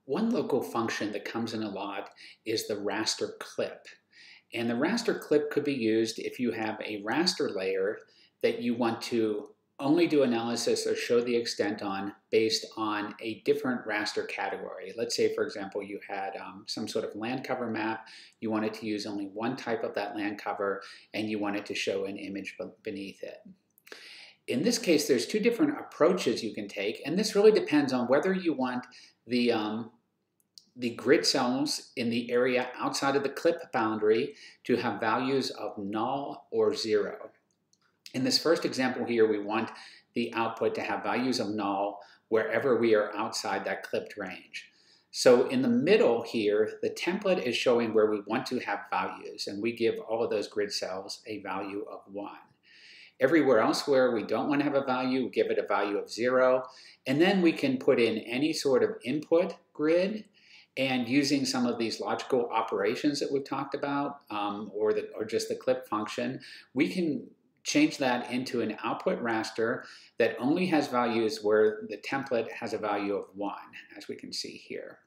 One local function that comes in a lot is the raster clip. And the raster clip could be used if you have a raster layer that you want to only do analysis or show the extent on based on a different raster category. Let's say, for example, you had some sort of land cover map. You wanted to use only one type of that land cover, and you wanted to show an image beneath it. In this case, there's two different approaches you can take, and this really depends on whether you want the grid cells in the area outside of the clip boundary to have values of null or 0. In this first example here, we want the output to have values of null wherever we are outside that clipped range. So in the middle here, the template is showing where we want to have values, and we give all of those grid cells a value of 1. Everywhere else where we don't want to have a value, we give it a value of 0, and then we can put in any sort of input grid. And using some of these logical operations that we've talked about, or just the clip function, we can change that into an output raster that only has values where the template has a value of 1, as we can see here.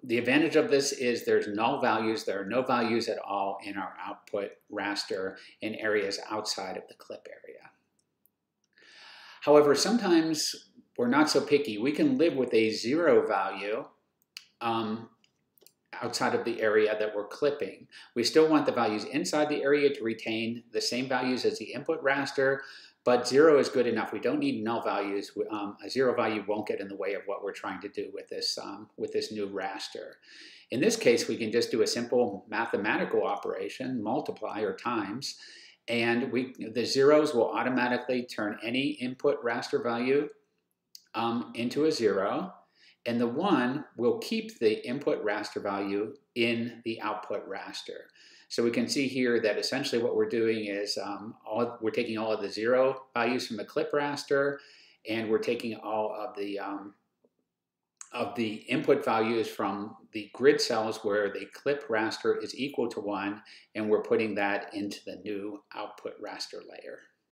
The advantage of this is there's null values. There are no values at all in our output raster in areas outside of the clip area. However, sometimes we're not so picky. We can live with a 0 value outside of the area that we're clipping. We still want the values inside the area to retain the same values as the input raster, but 0 is good enough. We don't need null values. A 0 value won't get in the way of what we're trying to do with this new raster. In this case, we can just do a simple mathematical operation, multiply or times, and the zeros will automatically turn any input raster value into a 0, and the 1 will keep the input raster value in the output raster. So we can see here that essentially what we're doing is we're taking all of the 0 values from the clip raster, and we're taking all of the input values from the grid cells where the clip raster is equal to 1, and we're putting that into the new output raster layer.